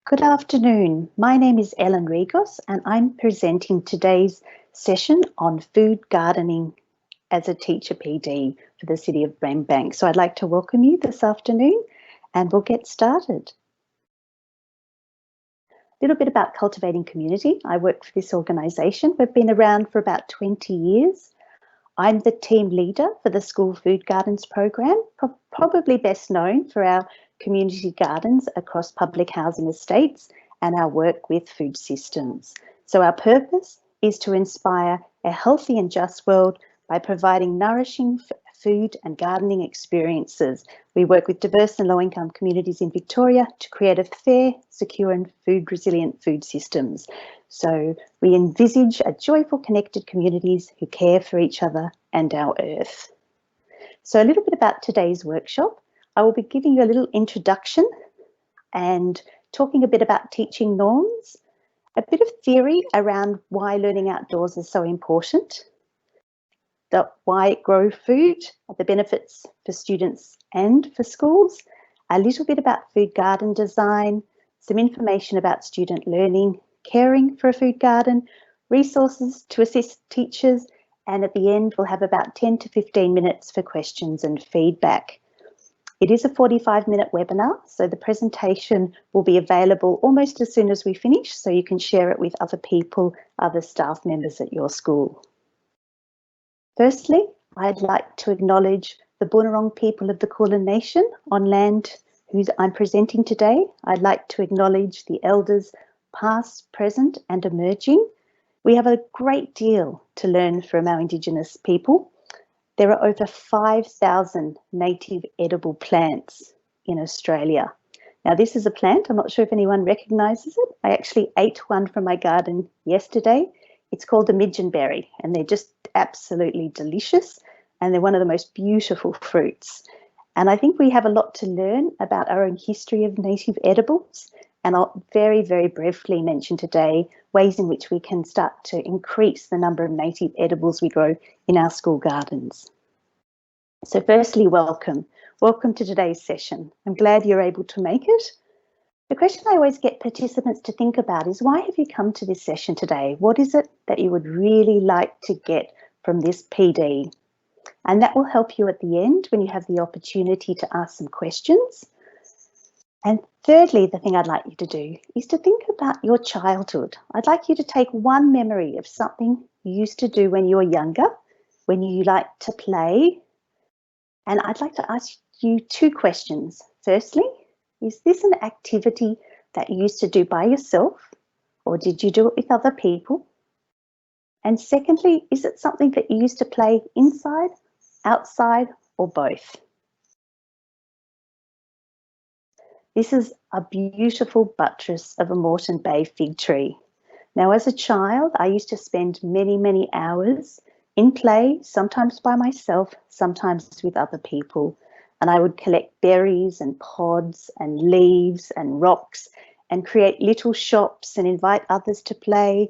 Good afternoon. My name is Ellen Regos and I'm presenting today's session on food gardening as a teacher PD for the City of Brimbank. So I'd like to welcome you this afternoon and we'll get started. A little bit about Cultivating Community. I work for this organisation. We've been around for about 20 years. I'm the team leader for the School Food Gardens program, probably best known for our community gardens across public housing estates and our work with food systems. So our purpose is to inspire a healthy and just world by providing nourishing food and gardening experiences. We work with diverse and low-income communities in Victoria to create a fair, secure and food-resilient food systems. So we envisage a joyful, connected communities who care for each other and our earth. So a little bit about today's workshop. I will be giving you a little introduction and talking a bit about teaching norms, a bit of theory around why learning outdoors is so important, why grow food, the benefits for students and for schools, a little bit about food garden design, some information about student learning, caring for a food garden, resources to assist teachers, and at the end we'll have about 10 to 15 minutes for questions and feedback. It is a 45-minute webinar, so the presentation will be available almost as soon as we finish, so you can share it with other people, other staff members at your school. Firstly, I'd like to acknowledge the Boonwurrung people of the Kulin Nation on land whose I'm presenting today. I'd like to acknowledge the elders past, present and emerging. We have a great deal to learn from our Indigenous people. There are over 5,000 native edible plants in Australia. Now this is a plant, I'm not sure if anyone recognises it. I actually ate one from my garden yesterday. It's called a midgeonberry and they're just absolutely delicious and they're one of the most beautiful fruits. And I think we have a lot to learn about our own history of native edibles, and I'll very, very briefly mention today ways in which we can start to increase the number of native edibles we grow in our school gardens. So firstly, welcome. Welcome to today's session. I'm glad you're able to make it. The question I always get participants to think about is, why have you come to this session today? What is it that you would really like to get from this PD? And that will help you at the end when you have the opportunity to ask some questions. And thirdly, the thing I'd like you to do is to think about your childhood. I'd like you to take one memory of something you used to do when you were younger, when you liked to play. And I'd like to ask you two questions. Firstly, is this an activity that you used to do by yourself, or did you do it with other people? And secondly, is it something that you used to play inside, outside, or both? This is a beautiful buttress of a Moreton Bay fig tree. Now, as a child, I used to spend many, many hours in play, sometimes by myself, sometimes with other people. And I would collect berries and pods and leaves and rocks and create little shops and invite others to play.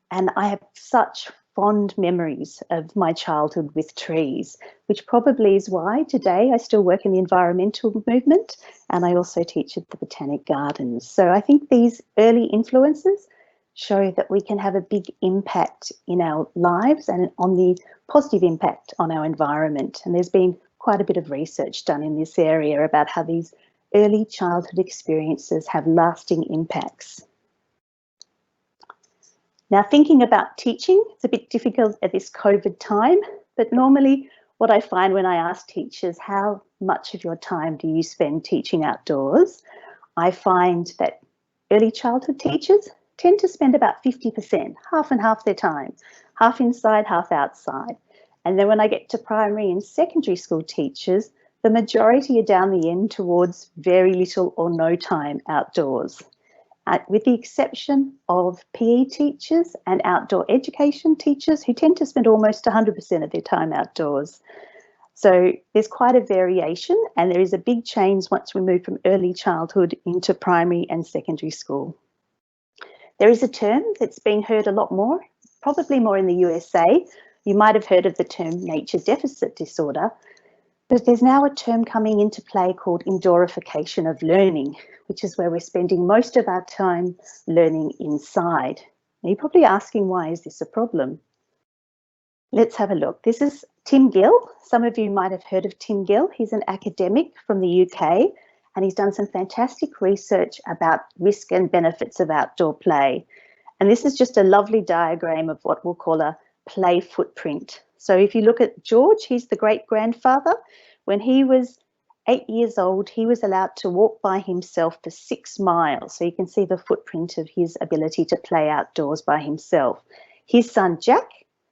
And I have such fond memories of my childhood with trees, which probably is why today I still work in the environmental movement and I also teach at the Botanic Gardens. So I think these early influences show that we can have a big impact in our lives and on the positive impact on our environment. And there's been quite a bit of research done in this area about how these early childhood experiences have lasting impacts. Now, thinking about teaching, it's a bit difficult at this COVID time, but normally what I find when I ask teachers, how much of your time do you spend teaching outdoors? I find that early childhood teachers tend to spend about 50%, half and half their time, half inside, half outside. And then when I get to primary and secondary school teachers, the majority are down the end towards very little or no time outdoors. With the exception of PE teachers and outdoor education teachers who tend to spend almost 100% of their time outdoors. So there's quite a variation and there is a big change once we move from early childhood into primary and secondary school. There is a term that's being heard a lot more, probably more in the USA. You might have heard of the term nature deficit disorder. But there's now a term coming into play called indoorification of learning, which is where we're spending most of our time learning inside. Now you're probably asking, why is this a problem? Let's have a look. This is Tim Gill. Some of you might have heard of Tim Gill. He's an academic from the UK, and he's done some fantastic research about risk and benefits of outdoor play. And this is just a lovely diagram of what we'll call a play footprint. So if you look at George, he's the great-grandfather. When he was 8 years old, he was allowed to walk by himself for 6 miles. So you can see the footprint of his ability to play outdoors by himself. His son, Jack,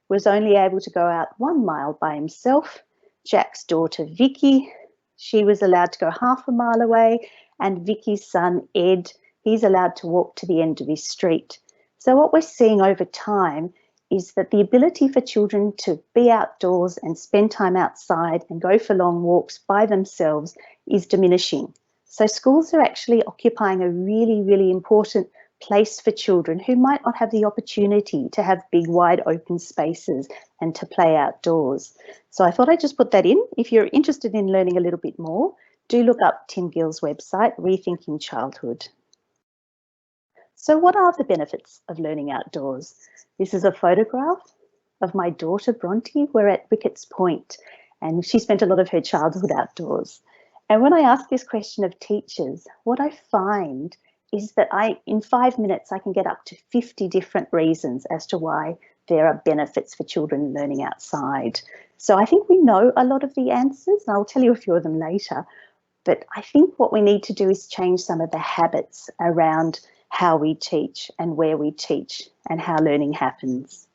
was only able to go out 1 mile by himself. Jack's daughter, Vicky, she was allowed to go half a mile away. And Vicky's son, Ed, he's allowed to walk to the end of his street. So what we're seeing over time is that the ability for children to be outdoors and spend time outside and go for long walks by themselves is diminishing. So schools are actually occupying a really, really important place for children who might not have the opportunity to have big, wide open spaces and to play outdoors. So I thought I'd just put that in. If you're interested in learning a little bit more, do look up Tim Gill's website, Rethinking Childhood. So what are the benefits of learning outdoors? This is a photograph of my daughter, Bronte. We're at Ricketts Point, and she spent a lot of her childhood outdoors. And when I ask this question of teachers, what I find is that in 5 minutes, I can get up to 50 different reasons as to why there are benefits for children learning outside. So I think we know a lot of the answers, and I'll tell you a few of them later. But I think what we need to do is change some of the habits around how we teach and where we teach and how learning happens.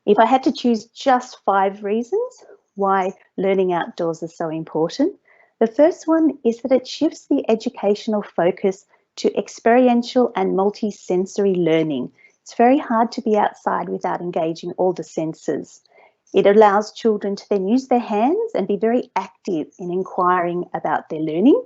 If I had to choose just 5 reasons why learning outdoors is so important, the first one is that it shifts the educational focus to experiential and multi-sensory learning. It's very hard to be outside without engaging all the senses. It allows children to then use their hands and be very active in inquiring about their learning.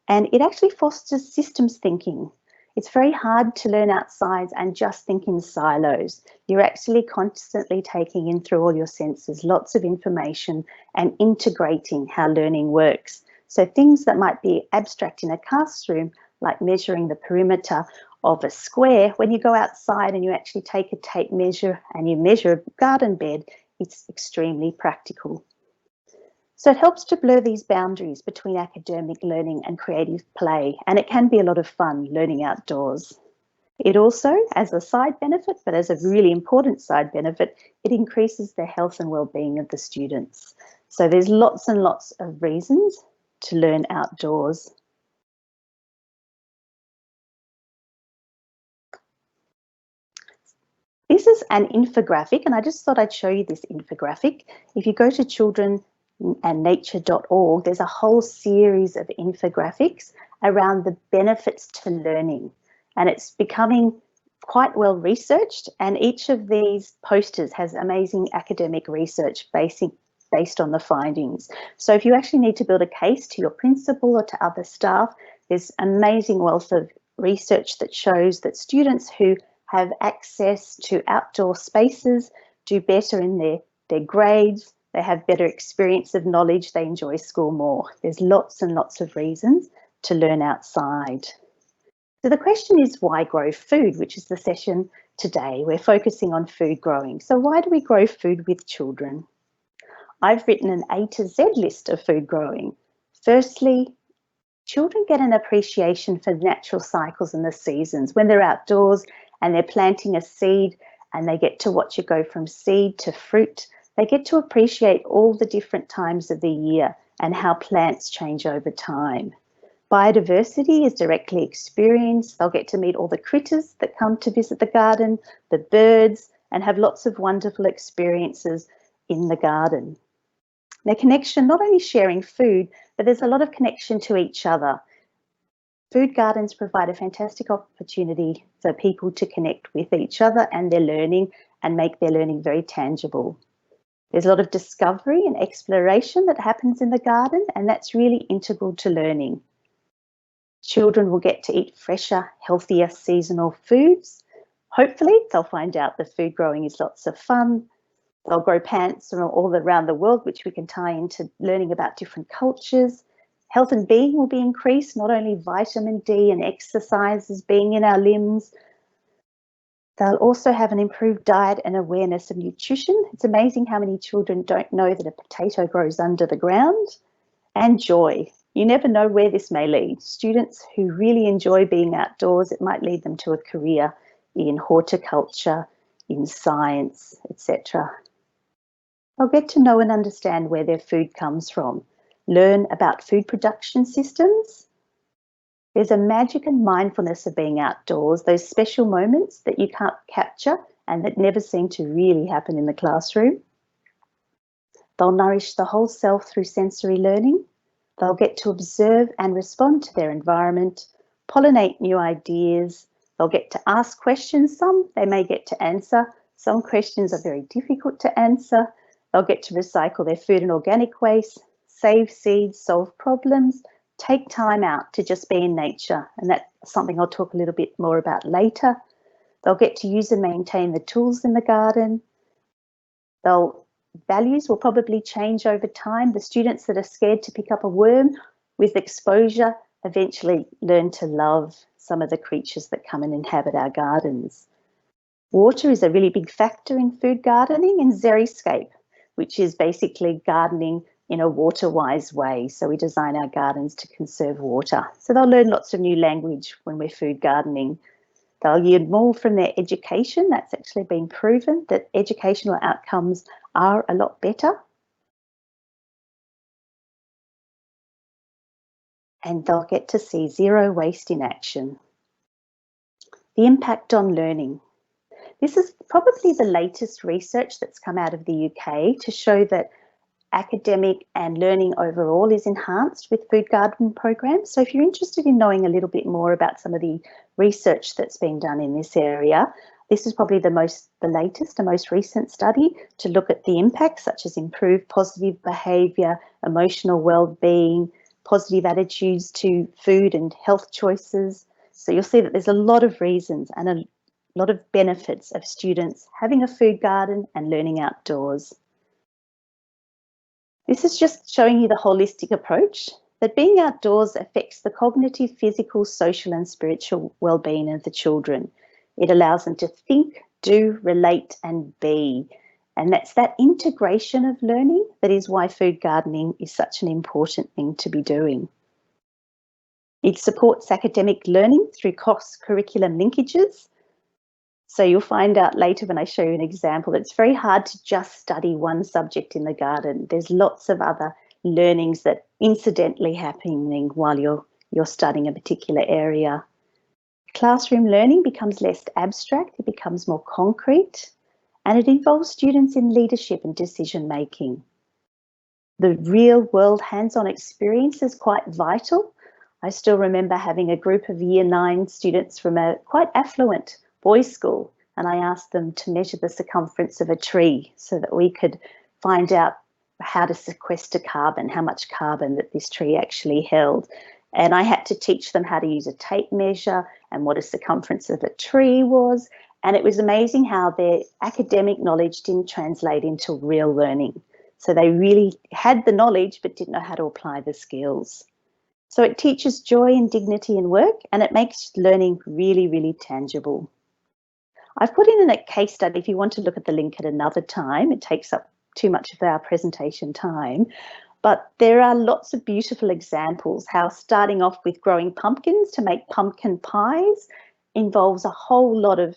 And it actually fosters systems thinking. It's very hard to learn outside and just think in silos. You're actually constantly taking in through all your senses, lots of information, and integrating how learning works. So things that might be abstract in a classroom, like measuring the perimeter of a square, when you go outside and you actually take a tape measure and you measure a garden bed, it's extremely practical. So it helps to blur these boundaries between academic learning and creative play, and it can be a lot of fun learning outdoors. It also, as a side benefit, but as a really important side benefit, it increases the health and well-being of the students. So there's lots and lots of reasons to learn outdoors. This is an infographic, and I just thought I'd show you this infographic. If you go to childrenandnature.org, there's a whole series of infographics around the benefits to learning, and it's becoming quite well researched, and each of these posters has amazing academic research based on the findings. So if you actually need to build a case to your principal or to other staff, there's amazing wealth of research that shows that students who have access to outdoor spaces do better in their grades, they have better experience of knowledge, they enjoy school more. There's lots and lots of reasons to learn outside. So the question is, why grow food, which is the session today. We're focusing on food growing. So why do we grow food with children? I've written an A to Z list of food growing. Firstly, children get an appreciation for natural cycles and the seasons. When they're outdoors and they're planting a seed and they get to watch it go from seed to fruit, they get to appreciate all the different times of the year and how plants change over time. Biodiversity is directly experienced. They'll get to meet all the critters that come to visit the garden, the birds, and have lots of wonderful experiences in the garden. Their connection, not only sharing food, but there's a lot of connection to each other. Food gardens provide a fantastic opportunity for people to connect with each other and their learning and make their learning very tangible. There's a lot of discovery and exploration that happens in the garden, and that's really integral to learning. Children will get to eat fresher, healthier seasonal foods. Hopefully, they'll find out that food growing is lots of fun. They'll grow plants from all around the world, which we can tie into learning about different cultures. Health and being will be increased, not only vitamin D and exercises being in our limbs. They'll also have an improved diet and awareness of nutrition. It's amazing how many children don't know that a potato grows under the ground. And joy. You never know where this may lead. Students who really enjoy being outdoors, it might lead them to a career in horticulture, in science, etc. They'll get to know and understand where their food comes from, learn about food production systems. There's a magic and mindfulness of being outdoors, those special moments that you can't capture and that never seem to really happen in the classroom. They'll nourish the whole self through sensory learning. They'll get to observe and respond to their environment, pollinate new ideas. They'll get to ask questions. Some they may get to answer. Some questions are very difficult to answer. They'll get to recycle their food and organic waste, save seeds, solve problems, take time out to just be in nature. And that's something I'll talk a little bit more about later. They'll get to use and maintain the tools in the garden. Values will probably change over time. The students that are scared to pick up a worm, with exposure, eventually learn to love some of the creatures that come and inhabit our gardens. Water is a really big factor in food gardening, and xeriscape, which is basically gardening in a water-wise way. So we design our gardens to conserve water. So they'll learn lots of new language when we're food gardening. They'll yield more from their education. That's actually been proven that educational outcomes are a lot better. And they'll get to see zero waste in action. The impact on learning. This is probably the latest research that's come out of the UK to show that academic and learning overall is enhanced with food garden programs. So if you're interested in knowing a little bit more about some of the research that's been done in this area, this is probably the latest and most recent study to look at the impacts, such as improved positive behaviour, emotional well-being, positive attitudes to food and health choices. So you'll see that there's a lot of reasons and a lot of benefits of students having a food garden and learning outdoors. This is just showing you the holistic approach, that being outdoors affects the cognitive, physical, social and spiritual well-being of the children. It allows them to think, do, relate and be. And that's that integration of learning that is why food gardening is such an important thing to be doing. It supports academic learning through cross-curriculum linkages. So you'll find out later when I show you an example, it's very hard to just study one subject in the garden. There's lots of other learnings that incidentally happening while you're studying a particular area. Classroom learning becomes less abstract, it becomes more concrete, and it involves students in leadership and decision making. The real world hands-on experience is quite vital. I still remember having a group of Year 9 students from a quite affluent boys' school, and I asked them to measure the circumference of a tree so that we could find out how to sequester carbon, how much carbon that this tree actually held. And I had to teach them how to use a tape measure and what a circumference of a tree was. And it was amazing how their academic knowledge didn't translate into real learning. So they really had the knowledge but didn't know how to apply the skills. So it teaches joy and dignity in work, and it makes learning really, really tangible. I've put in a case study if you want to look at the link at another time. It takes up too much of our presentation time. But there are lots of beautiful examples how starting off with growing pumpkins to make pumpkin pies involves a whole lot of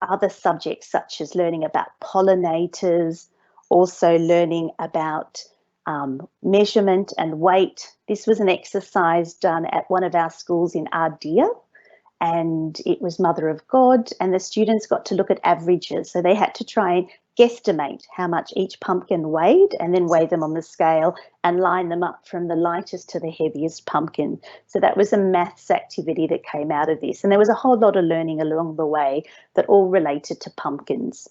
other subjects, such as learning about pollinators, also learning about measurement and weight. This was an exercise done at one of our schools in Ardea, and it was Mother of God, and the students got to look at averages. So they had to try and guesstimate how much each pumpkin weighed and then weigh them on the scale and line them up from the lightest to the heaviest pumpkin. So that was a maths activity that came out of this. And there was a whole lot of learning along the way that all related to pumpkins.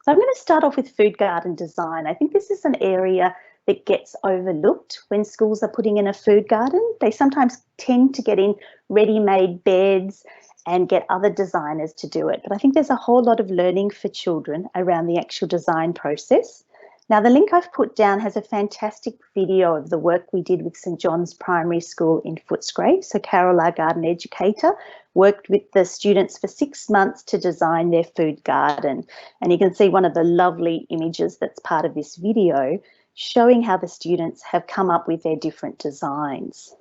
So I'm going to start off with food garden design. I think this is an area that gets overlooked when schools are putting in a food garden. They sometimes tend to get in ready-made beds and get other designers to do it. But I think there's a whole lot of learning for children around the actual design process. Now, the link I've put down has a fantastic video of the work we did with St John's Primary School in Footscray. So Carol, our garden educator, worked with the students for 6 months to design their food garden. And you can see one of the lovely images that's part of this video showing how the students have come up with their different designs.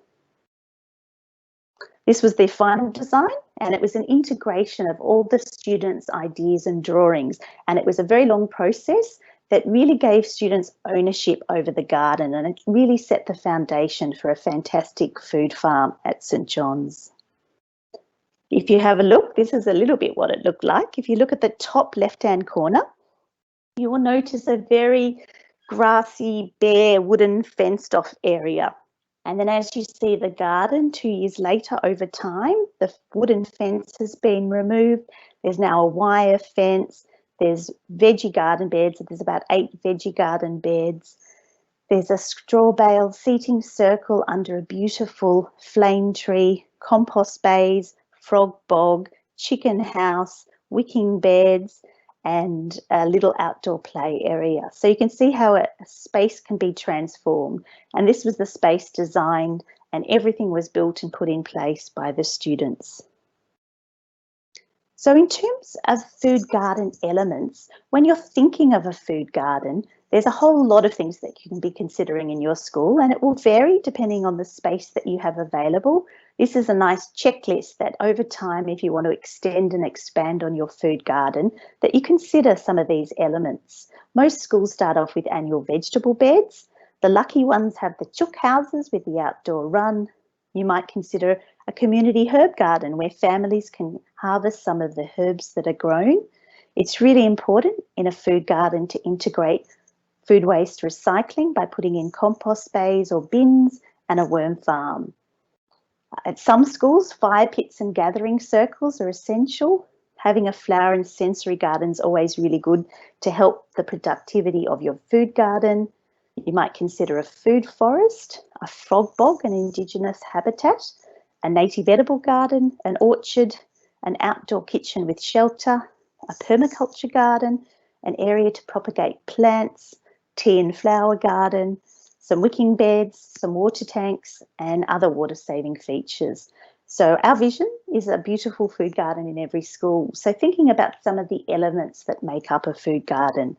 This was their final design, and it was an integration of all the students' ideas and drawings. And it was a very long process that really gave students ownership over the garden, and it really set the foundation for a fantastic food farm at St John's. If you have a look, this is a little bit what it looked like. If you look at the top left-hand corner, you will notice a very grassy, bare, wooden fenced-off area. And then as you see the garden 2 years later, over time, the wooden fence has been removed. There's now a wire fence. There's veggie garden beds. There's about 8 veggie garden beds. There's a straw bale seating circle under a beautiful flame tree, compost bays, frog bog, chicken house, wicking beds, and a little outdoor play area. So you can see how a space can be transformed. And this was the space designed, and everything was built and put in place by the students. So in terms of food garden elements, when you're thinking of a food garden, there's a whole lot of things that you can be considering in your school, and it will vary depending on the space that you have available. This is a nice checklist that over time, if you want to extend and expand on your food garden, that you consider some of these elements. Most schools start off with annual vegetable beds. The lucky ones have the chook houses with the outdoor run. You might consider a community herb garden where families can harvest some of the herbs that are grown. It's really important in a food garden to integrate food waste recycling by putting in compost bays or bins and a worm farm. At some schools, fire pits and gathering circles are essential. Having a flower and sensory garden is always really good to help the productivity of your food garden. You might consider a food forest, a frog bog, an Indigenous habitat, a native edible garden, an orchard, an outdoor kitchen with shelter, a permaculture garden, an area to propagate plants, tea and flower garden, some wicking beds, some water tanks, and other water-saving features. So our vision is a beautiful food garden in every school. So thinking about some of the elements that make up a food garden.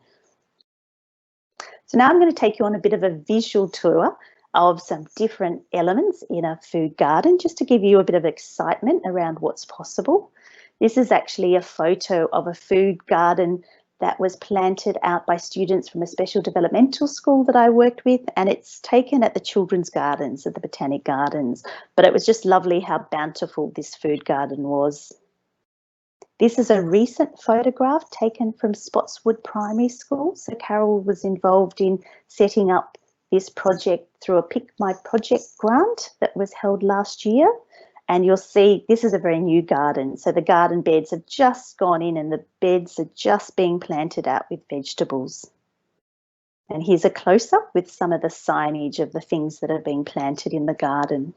So now I'm going to take you on a bit of a visual tour of some different elements in a food garden, just to give you a bit of excitement around what's possible. This is actually a photo of a food garden that was planted out by students from a special developmental school that I worked with, and it's taken at the children's gardens at the Botanic Gardens. But it was just lovely how bountiful this food garden was. This is a recent photograph taken from Spotswood Primary School. So Carol was involved in setting up this project through a Pick My Project grant that was held last year. And you'll see this is a very new garden. So the garden beds have just gone in and the beds are just being planted out with vegetables. And here's a close-up with some of the signage of the things that are being planted in the garden.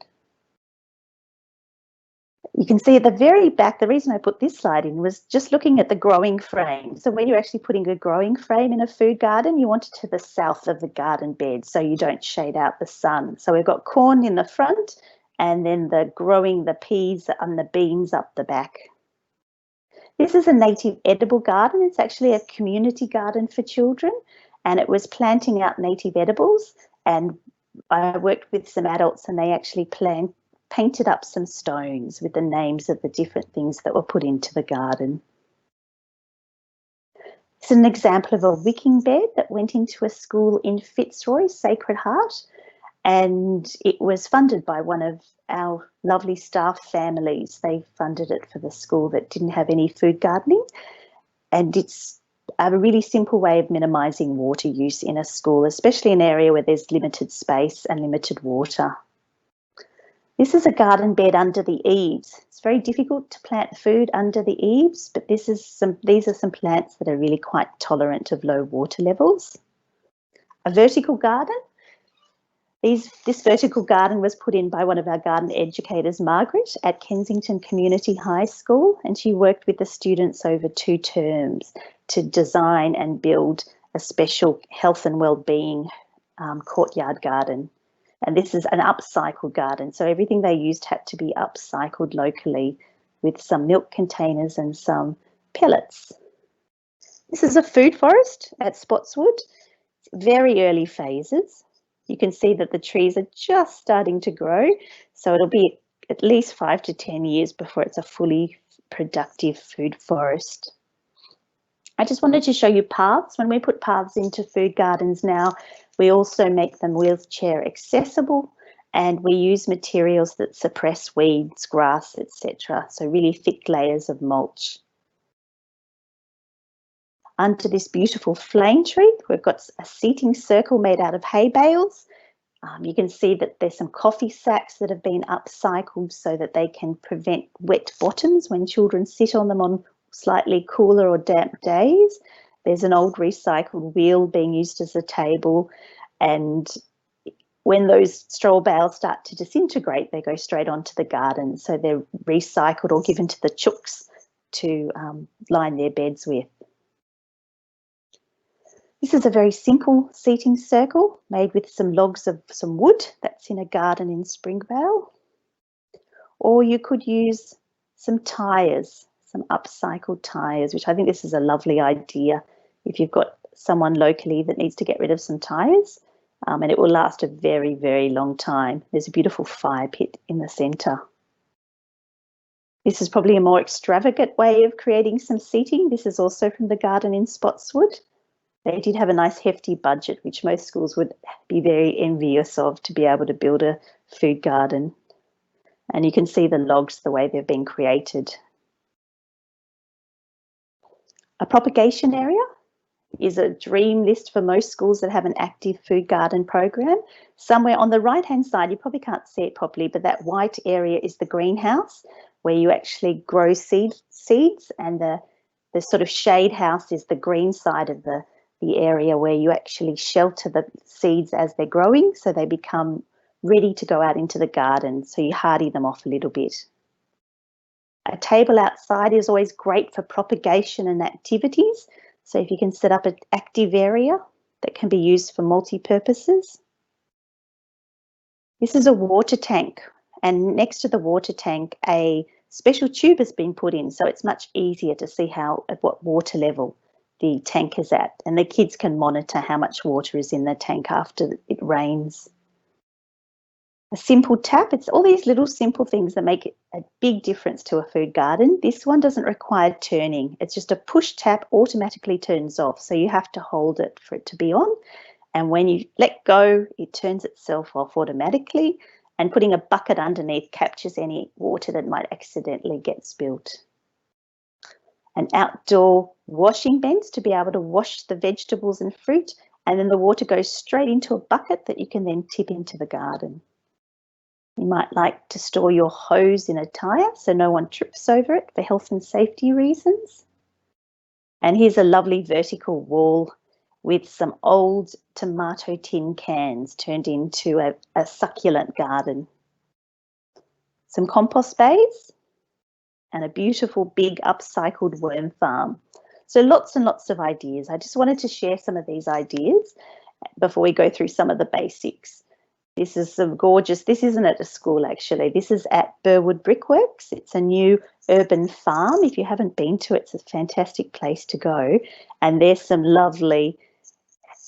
You can see at the very back, the reason I put this slide in was just looking at the growing frame. So when you're actually putting a growing frame in a food garden, you want it to the south of the garden bed so you don't shade out the sun. So we've got corn in the front, and then the peas and the beans up the back. This is a native edible garden. It's actually a community garden for children, and it was planting out native edibles. And I worked with some adults, and they actually painted up some stones with the names of the different things that were put into the garden. It's an example of a wicking bed that went into a school in Fitzroy, Sacred Heart. And it was funded by one of our lovely staff families. They funded it for the school that didn't have any food gardening. And it's a really simple way of minimising water use in a school, especially an area where there's limited space and limited water. This is a garden bed under the eaves. It's very difficult to plant food under the eaves, but these are some plants that are really quite tolerant of low water levels. A vertical garden. This vertical garden was put in by one of our garden educators, Margaret, at Kensington Community High School, and she worked with the students over 2 terms to design and build a special health and wellbeing courtyard garden. And this is an upcycled garden, so everything they used had to be upcycled locally with some milk containers and some pellets. This is a food forest at Spotswood. It's very early phases. You can see that the trees are just starting to grow, so it'll be at least 5 to 10 years before it's a fully productive food forest. I just wanted to show you paths. When we put paths into food gardens now, we also make them wheelchair accessible, and we use materials that suppress weeds, grass, etc. So really thick layers of mulch. Under this beautiful flame tree, we've got a seating circle made out of hay bales. You can see that there's some coffee sacks that have been upcycled so that they can prevent wet bottoms when children sit on them on slightly cooler or damp days. There's an old recycled wheel being used as a table, and when those straw bales start to disintegrate, they go straight onto the garden. So they're recycled or given to the chooks to line their beds with. This is a very simple seating circle made with some logs of some wood that's in a garden in Springvale. Or you could use some tyres, some upcycled tyres, which I think this is a lovely idea if you've got someone locally that needs to get rid of some tyres, and it will last a very, very long time. There's a beautiful fire pit in the centre. This is probably a more extravagant way of creating some seating. This is also from the garden in Spotswood. They did have a nice hefty budget, which most schools would be very envious of, to be able to build a food garden. And you can see the logs, the way they've been created. A propagation area is a dream list for most schools that have an active food garden program. Somewhere on the right-hand side, you probably can't see it properly, but that white area is the greenhouse where you actually grow seeds, and the sort of shade house is the green side of the area where you actually shelter the seeds as they're growing so they become ready to go out into the garden, so you hardy them off a little bit. A table outside is always great for propagation and activities, so if you can set up an active area that can be used for multi-purposes. This is a water tank, and next to the water tank a special tube has been put in, so it's much easier to see at what water level the tank is at, and the kids can monitor how much water is in the tank after it rains. A simple tap, it's all these little simple things that make a big difference to a food garden. This one doesn't require turning. It's just a push tap, automatically turns off, so you have to hold it for it to be on, and when you let go, it turns itself off automatically, and putting a bucket underneath captures any water that might accidentally get spilt. An outdoor washing bench to be able to wash the vegetables and fruit, and then the water goes straight into a bucket that you can then tip into the garden. You might like to store your hose in a tyre so no one trips over it for health and safety reasons. And here's a lovely vertical wall with some old tomato tin cans turned into a succulent garden. Some compost bays and a beautiful big upcycled worm farm. So lots and lots of ideas. I just wanted to share some of these ideas before we go through some of the basics. This is some gorgeous, this isn't at a school actually, this is at Burwood Brickworks. It's a new urban farm. If you haven't been to it, it's a fantastic place to go. And there's some lovely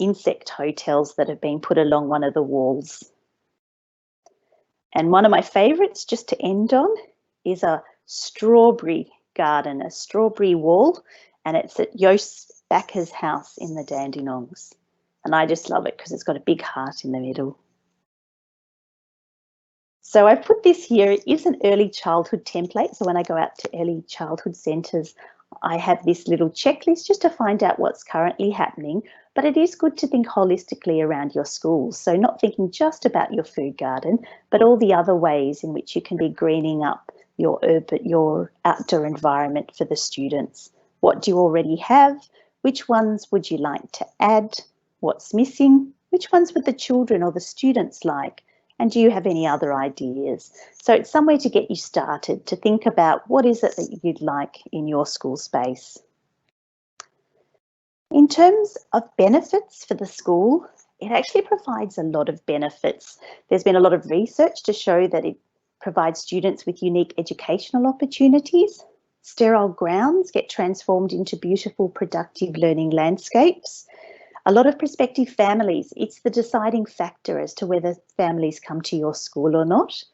insect hotels that have been put along one of the walls. And one of my favourites, just to end on, is a strawberry garden, a strawberry wall, and it's at Joost Bakker's house in the Dandenongs. And I just love it because it's got a big heart in the middle. So I've put this here. It is an early childhood template. So when I go out to early childhood centres, I have this little checklist just to find out what's currently happening. But it is good to think holistically around your schools. So not thinking just about your food garden, but all the other ways in which you can be greening up your outdoor environment for the students. What do you already have? Which ones would you like to add? What's missing? Which ones would the children or the students like? And do you have any other ideas? So it's somewhere to get you started, to think about what is it that you'd like in your school space. In terms of benefits for the school, it actually provides a lot of benefits. There's been a lot of research to show that it provides students with unique educational opportunities. Sterile grounds get transformed into beautiful, productive learning landscapes. A lot of prospective families, it's the deciding factor as to whether families come to your school or not.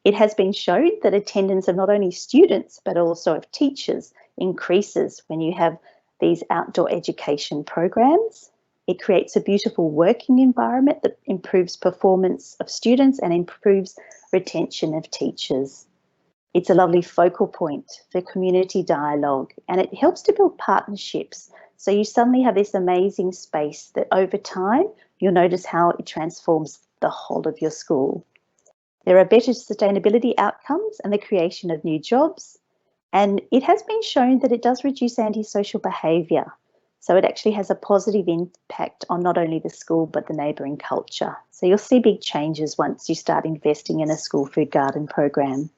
It has been shown that attendance of not only students but also of teachers increases when you have these outdoor education programs. It creates a beautiful working environment that improves performance of students and improves retention of teachers. It's a lovely focal point for community dialogue, and it helps to build partnerships. So you suddenly have this amazing space that over time, you'll notice how it transforms the whole of your school. There are better sustainability outcomes and the creation of new jobs. And it has been shown that it does reduce antisocial behaviour. So it actually has a positive impact on not only the school, but the neighbouring culture. So you'll see big changes once you start investing in a school food garden program.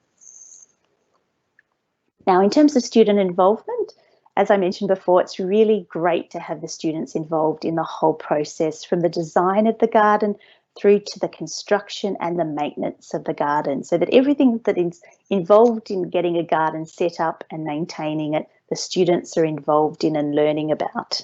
Now, in terms of student involvement, as I mentioned before, it's really great to have the students involved in the whole process, from the design of the garden through to the construction and the maintenance of the garden, so that everything that is involved in getting a garden set up and maintaining it, the students are involved in and learning about.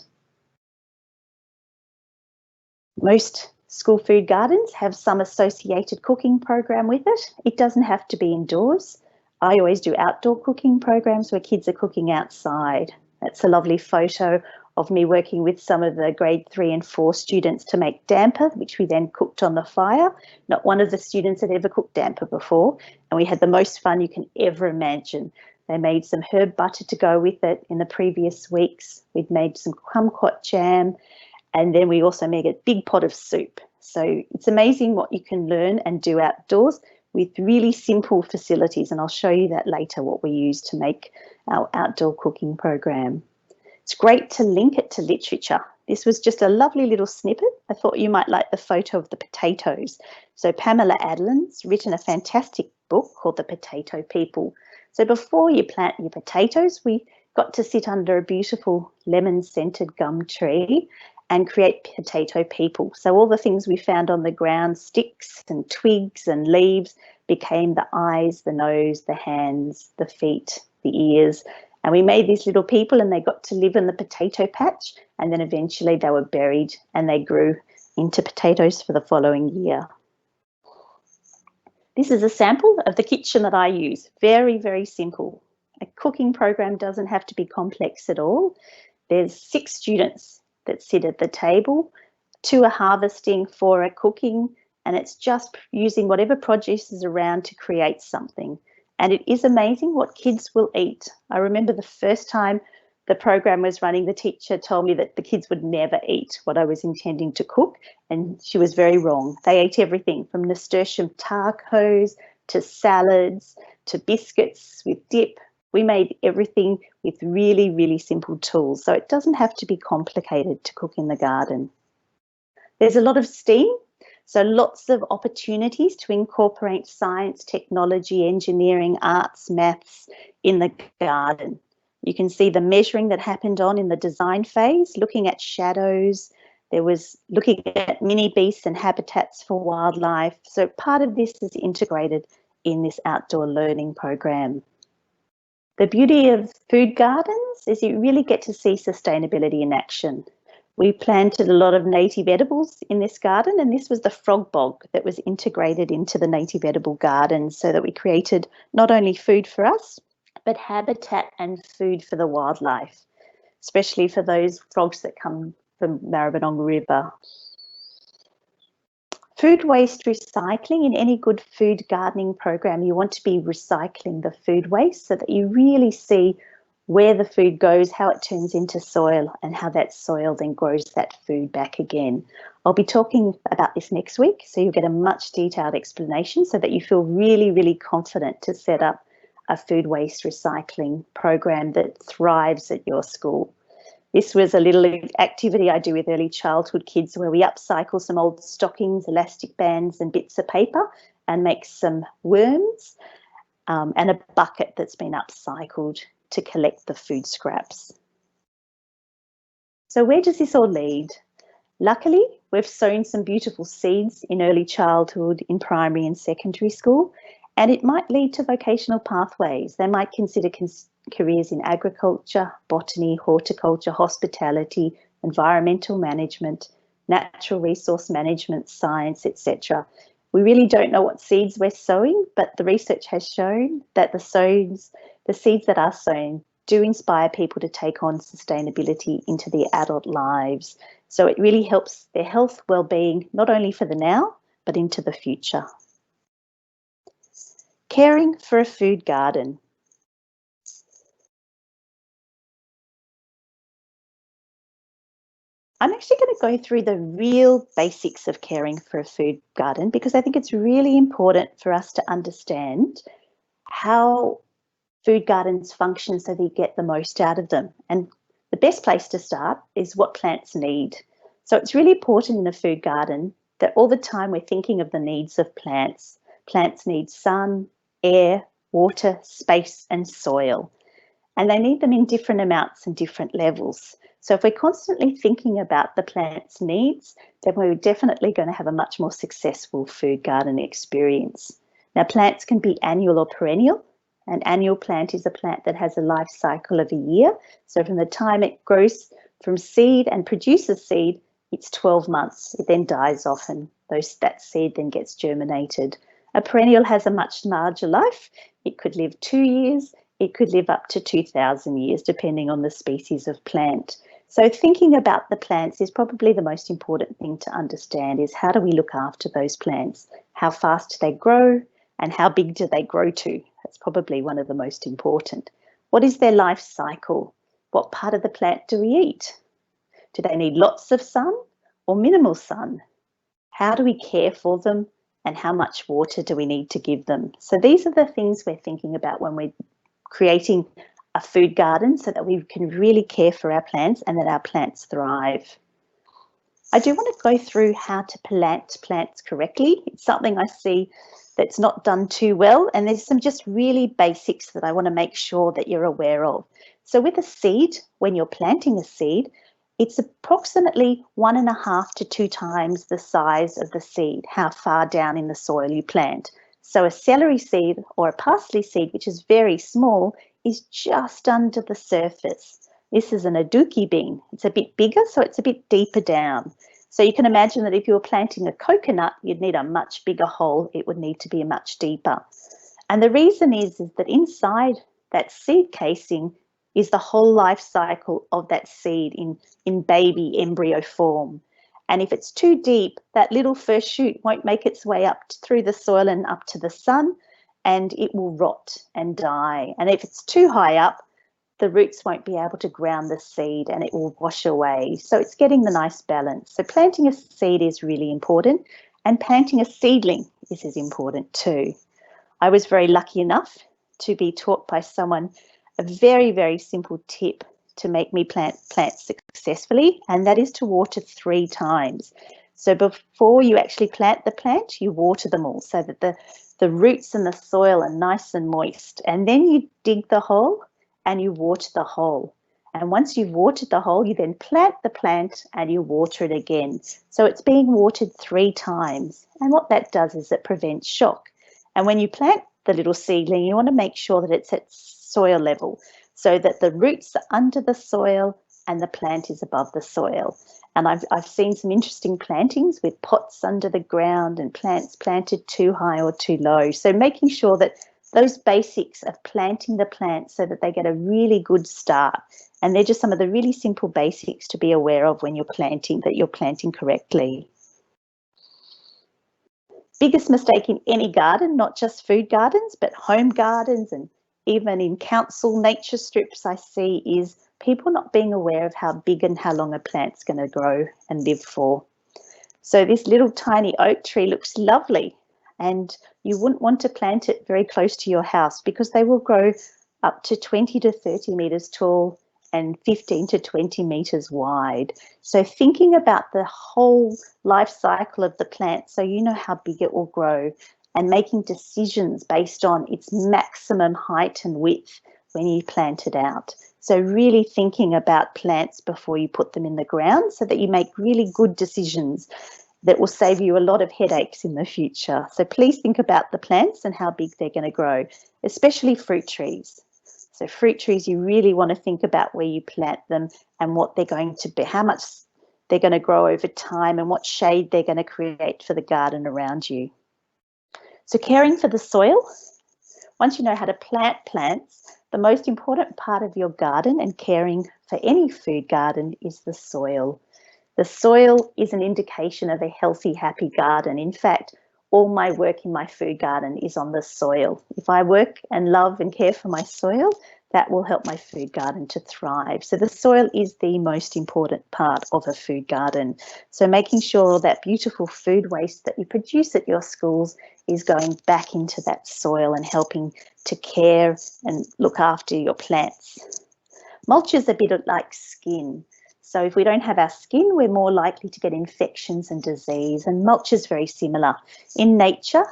Most school food gardens have some associated cooking program with it. It doesn't have to be indoors. I always do outdoor cooking programs where kids are cooking outside. That's a lovely photo of me working with some of the grade 3 and 4 students to make damper, which we then cooked on the fire. Not one of the students had ever cooked damper before, and we had the most fun you can ever imagine. They made some herb butter to go with it in the previous weeks. We'd made some kumquat jam, and then we also made a big pot of soup. So it's amazing what you can learn and do outdoors with really simple facilities, and I'll show you that later, what we use to make our outdoor cooking program. It's great to link it to literature. This was just a lovely little snippet. I thought you might like the photo of the potatoes. So Pamela Adlin's written a fantastic book called The Potato People. So before you plant your potatoes, we got to sit under a beautiful lemon-scented gum tree and create potato people. So all the things we found on the ground, sticks and twigs and leaves, became the eyes, the nose, the hands, the feet, the ears. And we made these little people, and they got to live in the potato patch, and then eventually they were buried and they grew into potatoes for the following year. This is a sample of the kitchen that I use. Very, very simple. A cooking program doesn't have to be complex at all. There's 6 students that sit at the table, 2 are harvesting, 4 are cooking, and it's just using whatever produce is around to create something. And it is amazing what kids will eat. I remember the first time the program was running, the teacher told me that the kids would never eat what I was intending to cook, and she was very wrong. They ate everything from nasturtium tacos to salads to biscuits with dip. We made everything with really, really simple tools, so it doesn't have to be complicated to cook in the garden. There's a lot of STEAM, so lots of opportunities to incorporate science, technology, engineering, arts, maths in the garden. You can see the measuring that happened on in the design phase, looking at shadows. There was looking at mini beasts and habitats for wildlife. So part of this is integrated in this outdoor learning program. The beauty of food gardens is you really get to see sustainability in action. We planted a lot of native edibles in this garden, and this was the frog bog that was integrated into the native edible garden, so that we created not only food for us, but habitat and food for the wildlife, especially for those frogs that come from Maribyrnong River. Food waste recycling. In any good food gardening program, you want to be recycling the food waste so that you really see where the food goes, how it turns into soil, and how that soil then grows that food back again. I'll be talking about this next week, so you'll get a much detailed explanation so that you feel really, really confident to set up a food waste recycling program that thrives at your school. This was a little activity I do with early childhood kids where we upcycle some old stockings, elastic bands and bits of paper and make some worms and a bucket that's been upcycled to collect the food scraps. So where does this all lead? Luckily, we've sown some beautiful seeds in early childhood, in primary and secondary school, and it might lead to vocational pathways. They might consider careers in agriculture, botany, horticulture, hospitality, environmental management, natural resource management, science, etc. We really don't know what seeds we're sowing, but the research has shown that the seeds that are sown do inspire people to take on sustainability into their adult lives. So it really helps their health, well-being, not only for the now, but into the future. Caring for a food garden. I'm actually going to go through the real basics of caring for a food garden because I think it's really important for us to understand how food gardens function so that you get the most out of them. And the best place to start is what plants need. So it's really important in a food garden that all the time we're thinking of the needs of plants. Plants need sun, air, water, space and soil. And they need them in different amounts and different levels. So if we're constantly thinking about the plant's needs, then we're definitely going to have a much more successful food garden experience. Now, plants can be annual or perennial. An annual plant is a plant that has a life cycle of a year. So from the time it grows from seed and produces seed, it's 12 months. It then dies off and that seed then gets germinated. A perennial has a much larger life. It could live 2 years. It could live up to 2,000 years, depending on the species of plant. So thinking about the plants is probably the most important thing to understand is how do we look after those plants? How fast do they grow and how big do they grow to? That's probably one of the most important. What is their life cycle? What part of the plant do we eat? Do they need lots of sun or minimal sun? How do we care for them and how much water do we need to give them? So these are the things we're thinking about when we're creating a food garden so that we can really care for our plants and that our plants thrive. I do want to go through how to plant plants correctly. It's something I see that's not done too well, and there's some just really basics that I want to make sure that you're aware of. So with a seed, when you're planting a seed, it's approximately 1.5 to 2 times the size of the seed, how far down in the soil you plant. So a celery seed or a parsley seed, which is very small, is just under the surface. This is an aduki bean. It's a bit bigger, so it's a bit deeper down. So you can imagine that if you were planting a coconut, you'd need a much bigger hole. It would need to be much deeper. And the reason is that inside that seed casing is the whole life cycle of that seed in baby embryo form. And if it's too deep, that little first shoot won't make its way up through the soil and up to the sun, and it will rot and die. And if it's too high up, the roots won't be able to ground the seed and it will wash away. So it's getting the nice balance. So planting a seed is really important, and planting a seedling is as important too. I was very lucky enough to be taught by someone a very, very simple tip to make me plant plants successfully, and that is to water 3 times. So before you actually plant the plant, you water them all so that the roots and the soil are nice and moist. And then you dig the hole and you water the hole. And once you've watered the hole, you then plant the plant and you water it again. So it's being watered 3 times. And what that does is it prevents shock. And when you plant the little seedling, you want to make sure that it's at soil level so that the roots are under the soil and the plant is above the soil. And I've seen some interesting plantings with pots under the ground and plants planted too high or too low. So making sure that those basics of planting the plants so that they get a really good start. And they're just some of the really simple basics to be aware of when you're planting, that you're planting correctly. Biggest mistake in any garden, not just food gardens, but home gardens and even in council nature strips I see, is people not being aware of how big and how long a plant's going to grow and live for. So this little tiny oak tree looks lovely, and you wouldn't want to plant it very close to your house because they will grow up to 20 to 30 metres tall and 15 to 20 metres wide. So thinking about the whole life cycle of the plant so you know how big it will grow, and making decisions based on its maximum height and width when you plant it out. So really thinking about plants before you put them in the ground so that you make really good decisions that will save you a lot of headaches in the future. So please think about the plants and how big they're going to grow, especially fruit trees. So fruit trees, you really want to think about where you plant them and what they're going to be, how much they're going to grow over time and what shade they're going to create for the garden around you. So caring for the soil. Once you know how to plant plants, the most important part of your garden and caring for any food garden is the soil. The soil is an indication of a healthy, happy garden. In fact, all my work in my food garden is on the soil. If I work and love and care for my soil, that will help my food garden to thrive. So the soil is the most important part of a food garden. So making sure all that beautiful food waste that you produce at your schools is going back into that soil and helping to care and look after your plants. Mulch is a bit like skin. So if we don't have our skin, we're more likely to get infections and disease, and mulch is very similar. In nature,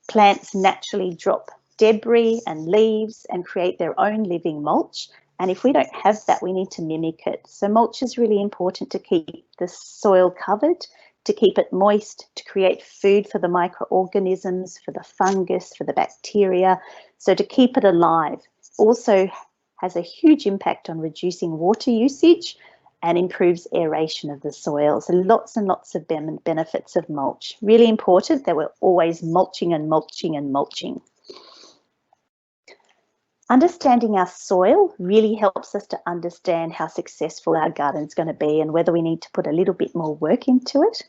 plants naturally drop debris and leaves and create their own living mulch, and if we don't have that, we need to mimic it. So mulch is really important to keep the soil covered, to keep it moist, to create food for the microorganisms, for the fungus, for the bacteria, so to keep it alive. Also has a huge impact on reducing water usage and improves aeration of the soil. So lots and lots of benefits of mulch. Really important that we're always mulching and mulching and mulching. Understanding our soil really helps us to understand how successful our garden's going to be and whether we need to put a little bit more work into it.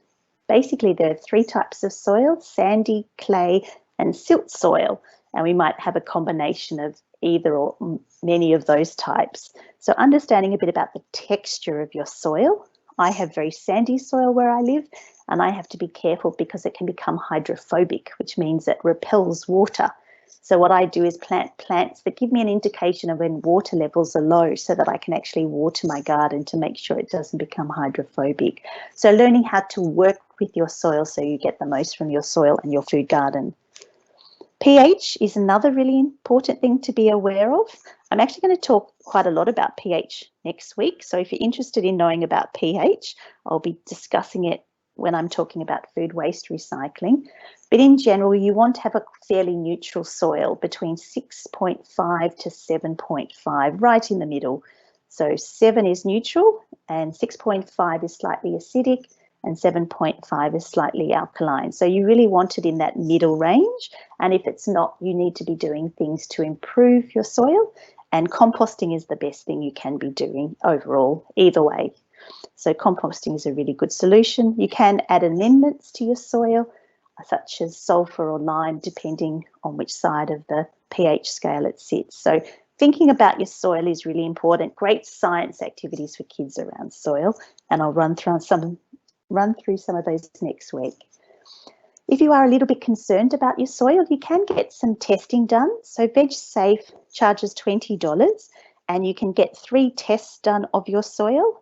Basically, there are 3 types of soil: sandy, clay, and silt soil. And we might have a combination of either or many of those types. So understanding a bit about the texture of your soil. I have very sandy soil where I live, and I have to be careful because it can become hydrophobic, which means it repels water. So what I do is plant plants that give me an indication of when water levels are low so that I can actually water my garden to make sure it doesn't become hydrophobic. So learning how to work with your soil so you get the most from your soil and your food garden. pH is another really important thing to be aware of. I'm actually going to talk quite a lot about pH next week. So if you're interested in knowing about pH, I'll be discussing it when I'm talking about food waste recycling. But in general, you want to have a fairly neutral soil between 6.5 to 7.5, right in the middle. So 7 is neutral and 6.5 is slightly acidic and 7.5 is slightly alkaline. So you really want it in that middle range. And if it's not, you need to be doing things to improve your soil, and composting is the best thing you can be doing overall, either way. So composting is a really good solution. You can add amendments to your soil, such as sulfur or lime, depending on which side of the pH scale it sits. So thinking about your soil is really important. Great science activities for kids around soil, and I'll run through some of those next week. If you are a little bit concerned about your soil, you can get some testing done. So VegSafe charges $20, and you can get 3 tests done of your soil,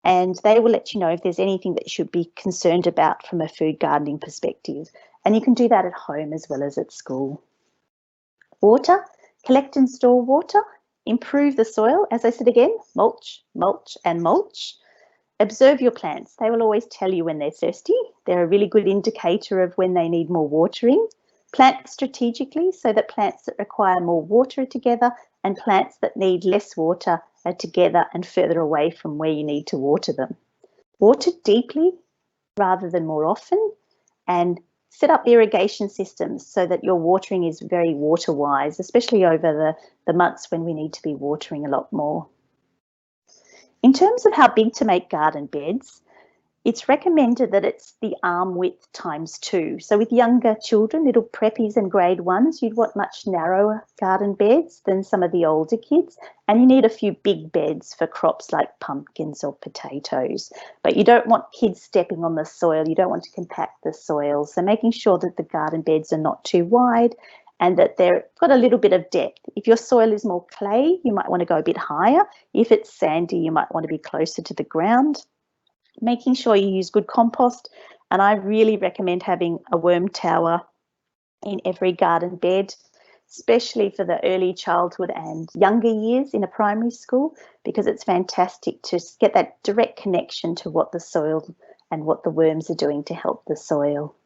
and they will let you know if there's anything that you should be concerned about from a food gardening perspective. And you can do that at home as well as at school. Water, collect and store water, improve the soil. As I said again, mulch, mulch, and mulch. Observe your plants. They will always tell you when they're thirsty. They're a really good indicator of when they need more watering. Plant strategically so that plants that require more water are together, and plants that need less water are together and further away from where you need to water them. Water deeply rather than more often, and set up irrigation systems so that your watering is very water wise, especially over the months when we need to be watering a lot more. In terms of how big to make garden beds, it's recommended that it's the arm width times 2. So with younger children, little preppies and grade 1s, you'd want much narrower garden beds than some of the older kids. And you need a few big beds for crops like pumpkins or potatoes. But you don't want kids stepping on the soil. You don't want to compact the soil. So making sure that the garden beds are not too wide and that they've got a little bit of depth. If your soil is more clay, you might want to go a bit higher. If it's sandy, you might want to be closer to the ground. Making sure you use good compost, and I really recommend having a worm tower in every garden bed, especially for the early childhood and younger years in a primary school, because it's fantastic to get that direct connection to what the soil and what the worms are doing to help the soil.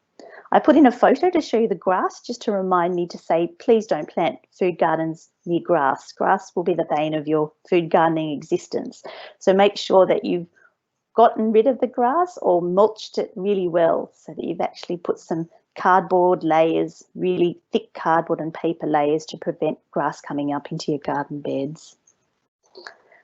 I put in a photo to show you the grass, just to remind me to say, please don't plant food gardens near grass. Grass will be the bane of your food gardening existence. So make sure that you've gotten rid of the grass or mulched it really well, so that you've actually put some cardboard layers, really thick cardboard and paper layers, to prevent grass coming up into your garden beds.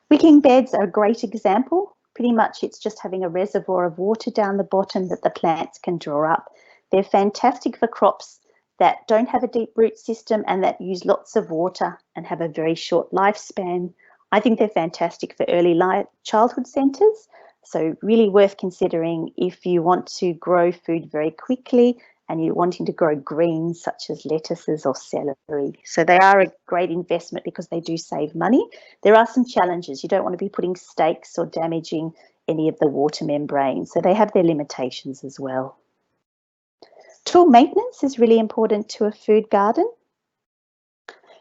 Wicking beds are a great example. Pretty much it's just having a reservoir of water down the bottom that the plants can draw up. They're fantastic for crops that don't have a deep root system and that use lots of water and have a very short lifespan. I think they're fantastic for early childhood centres, so really worth considering if you want to grow food very quickly and you're wanting to grow greens such as lettuces or celery. So they are a great investment because they do save money. There are some challenges. You don't want to be putting stakes or damaging any of the water membranes, so they have their limitations as well. Tool maintenance is really important to a food garden.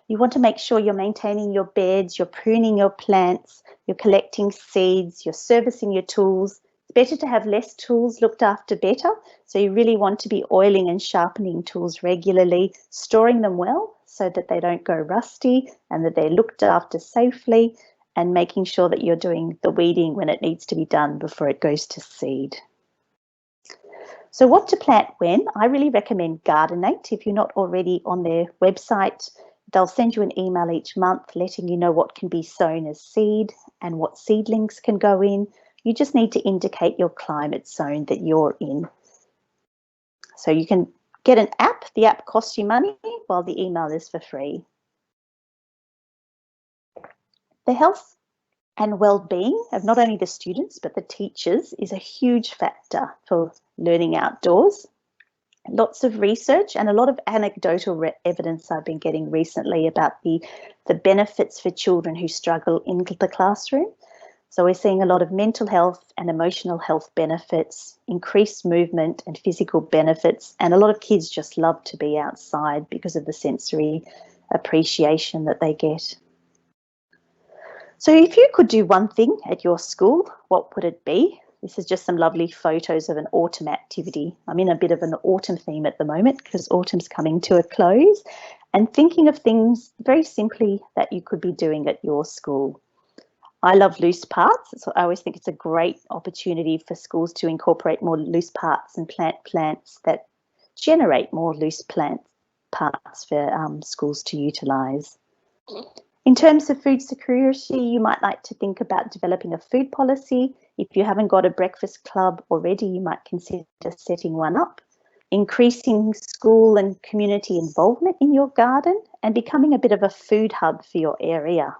You want to make sure you're maintaining your beds, you're pruning your plants, you're collecting seeds, you're servicing your tools. It's better to have less tools looked after better. So you really want to be oiling and sharpening tools regularly, storing them well so that they don't go rusty and that they're looked after safely, and making sure that you're doing the weeding when it needs to be done before it goes to seed. So what to plant when? I really recommend Gardenate. If you're not already on their website, they'll send you an email each month letting you know what can be sown as seed and what seedlings can go in. You just need to indicate your climate zone that you're in. So you can get an app. The app costs you money while the email is for free. The health and well-being of not only the students but the teachers is a huge factor for learning outdoors. Lots of research and a lot of anecdotal evidence I've been getting recently about the benefits for children who struggle in the classroom. So we're seeing a lot of mental health and emotional health benefits, increased movement and physical benefits, and a lot of kids just love to be outside because of the sensory appreciation that they get. So if you could do one thing at your school, what would it be? This is just some lovely photos of an autumn activity. I'm in a bit of an autumn theme at the moment because autumn's coming to a close, and thinking of things very simply that you could be doing at your school. I love loose parts, so I always think it's a great opportunity for schools to incorporate more loose parts and plant plants that generate more loose plant parts for schools to utilise. In terms of food security, you might like to think about developing a food policy. If you haven't got a breakfast club already, you might consider setting one up. Increasing school and community involvement in your garden and becoming a bit of a food hub for your area.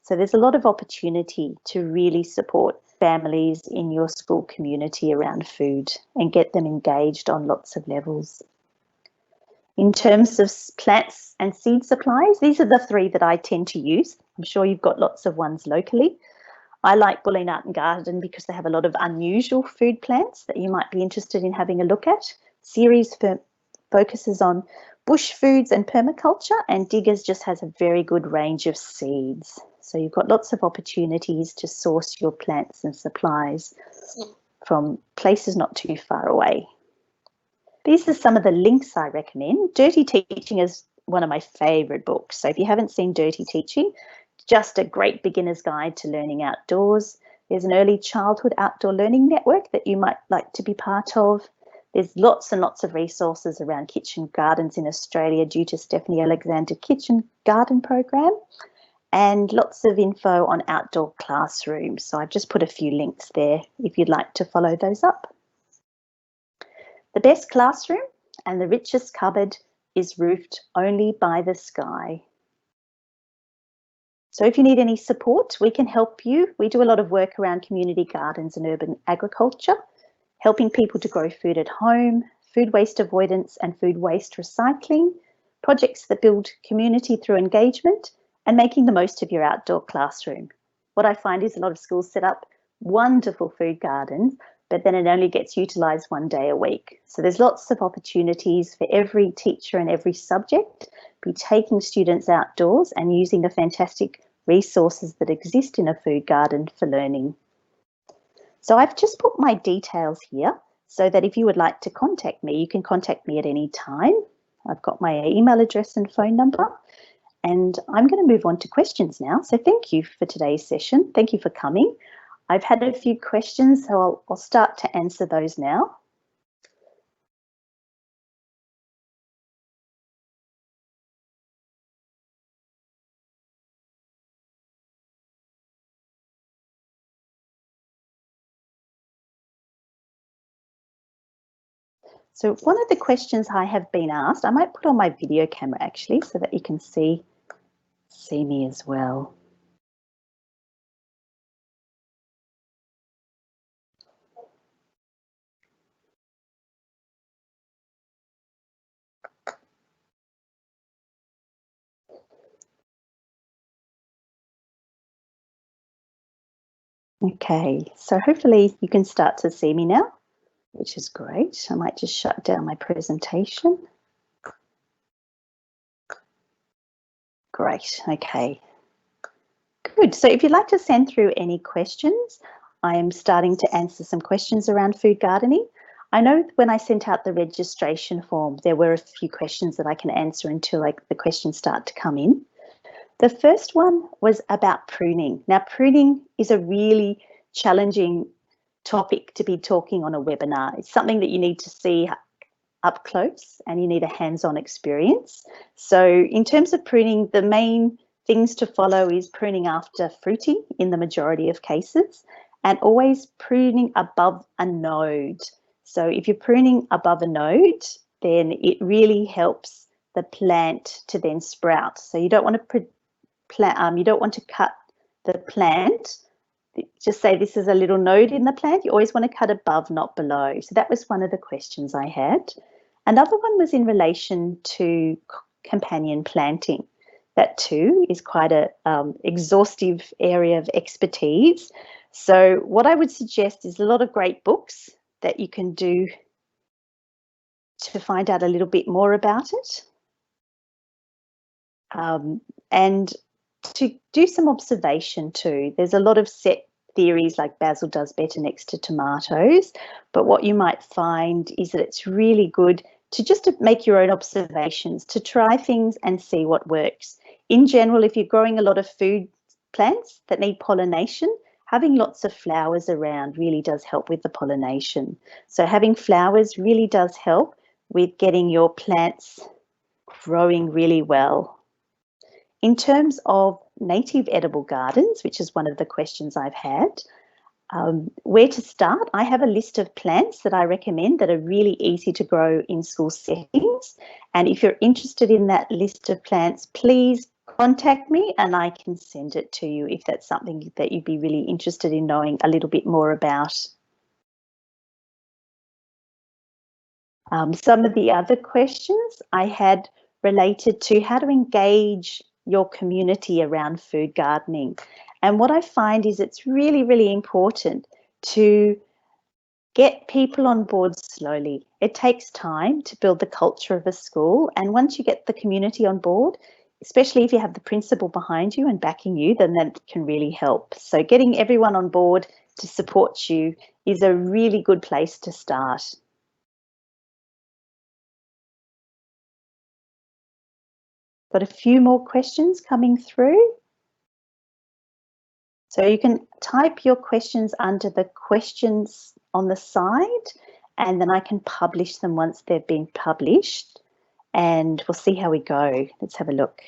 So there's a lot of opportunity to really support families in your school community around food and get them engaged on lots of levels. In terms of plants and seed supplies, these are the three that I tend to use. I'm sure you've got lots of ones locally. I like Bulleen Art and Garden because they have a lot of unusual food plants that you might be interested in having a look at. CERES focuses on bush foods and permaculture, and Diggers just has a very good range of seeds. So you've got lots of opportunities to source your plants and supplies from places not too far away. These are some of the links I recommend. Dirty Teaching is one of my favourite books. So if you haven't seen Dirty Teaching, just a great beginner's guide to learning outdoors. There's an early childhood outdoor learning network that you might like to be part of. There's lots and lots of resources around kitchen gardens in Australia due to Stephanie Alexander Kitchen Garden Program, and lots of info on outdoor classrooms. So I've just put a few links there if you'd like to follow those up. The best classroom and the richest cupboard is roofed only by the sky. So if you need any support, we can help you. We do a lot of work around community gardens and urban agriculture, helping people to grow food at home, food waste avoidance and food waste recycling, projects that build community through engagement, and making the most of your outdoor classroom. What I find is a lot of schools set up wonderful food gardens, but then it only gets utilised one day a week. So there's lots of opportunities for every teacher and every subject be taking students outdoors and using the fantastic resources that exist in a food garden for learning. So I've just put my details here so that if you would like to contact me, you can contact me at any time. I've got my email address and phone number, and I'm going to move on to questions now. So thank you for today's session. Thank you for coming. I've had a few questions, so I'll start to answer those now. So one of the questions I have been asked, I might put on my video camera actually so that you can see me as well. Okay, so hopefully you can start to see me now, which is great. I might just shut down my presentation. Great, okay. Good, so if you'd like to send through any questions, I am starting to answer some questions around food gardening. I know when I sent out the registration form, there were a few questions that I can answer until the questions start to come in. The first one was about pruning. Now, pruning is a really challenging topic to be talking on a webinar. It's something that you need to see up close and you need a hands-on experience. So in terms of pruning, the main things to follow is pruning after fruiting in the majority of cases, and always pruning above a node. So if you're pruning above a node, then it really helps the plant to then sprout. So you don't want to cut the plant. Just say this is a little node in the plant. You always want to cut above, not below. So that was one of the questions I had. Another one was in relation to companion planting. That too is quite a exhaustive area of expertise. So what I would suggest is a lot of great books that you can do to find out a little bit more about it. And to do some observation too. There's a lot of set theories like basil does better next to tomatoes, but what you might find is that it's really good to just make your own observations, to try things and see what works. In general, if you're growing a lot of food plants that need pollination, having lots of flowers around really does help with the pollination. So having flowers really does help with getting your plants growing really well. In terms of native edible gardens, which is one of the questions I've had, where to start? I have a list of plants that I recommend that are really easy to grow in school settings. And if you're interested in that list of plants, please contact me and I can send it to you if that's something that you'd be really interested in knowing a little bit more about. Some of the other questions I had related to how to engage your community around food gardening. And what I find is it's really, really important to get people on board slowly. It takes time to build the culture of a school. And once you get the community on board, especially if you have the principal behind you and backing you, then that can really help. So getting everyone on board to support you is a really good place to start. Got a few more questions coming through. So you can type your questions under the questions on the side, and then I can publish them once they've been published, and we'll see how we go. Let's have a look.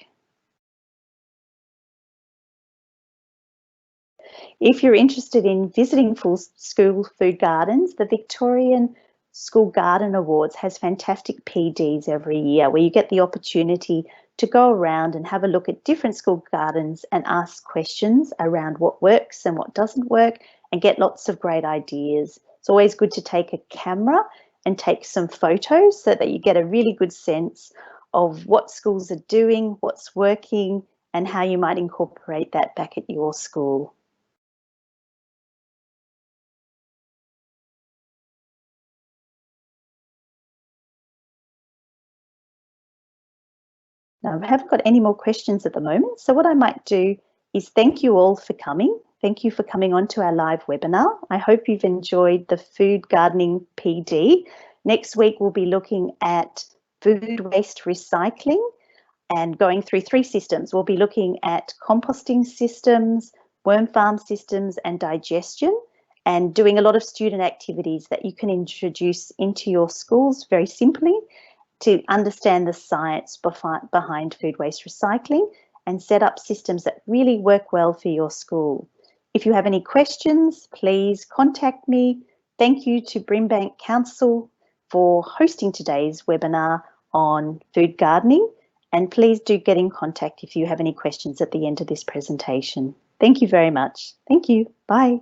If you're interested in visiting full school food gardens, the Victorian School Garden Awards has fantastic PDs every year where you get the opportunity to go around and have a look at different school gardens and ask questions around what works and what doesn't work and get lots of great ideas. It's always good to take a camera and take some photos so that you get a really good sense of what schools are doing, what's working, and how you might incorporate that back at your school. Now, I haven't got any more questions at the moment, so what I might do is thank you all for coming. Thank you for coming on to our live webinar. I hope you've enjoyed the food gardening PD. Next week, we'll be looking at food waste recycling and going through 3 systems. We'll be looking at composting systems, worm farm systems, and digestion, and doing a lot of student activities that you can introduce into your schools very simply to understand the science behind food waste recycling and set up systems that really work well for your school. If you have any questions, please contact me. Thank you to Brimbank Council for hosting today's webinar on food gardening. And please do get in contact if you have any questions at the end of this presentation. Thank you very much. Thank you. Bye.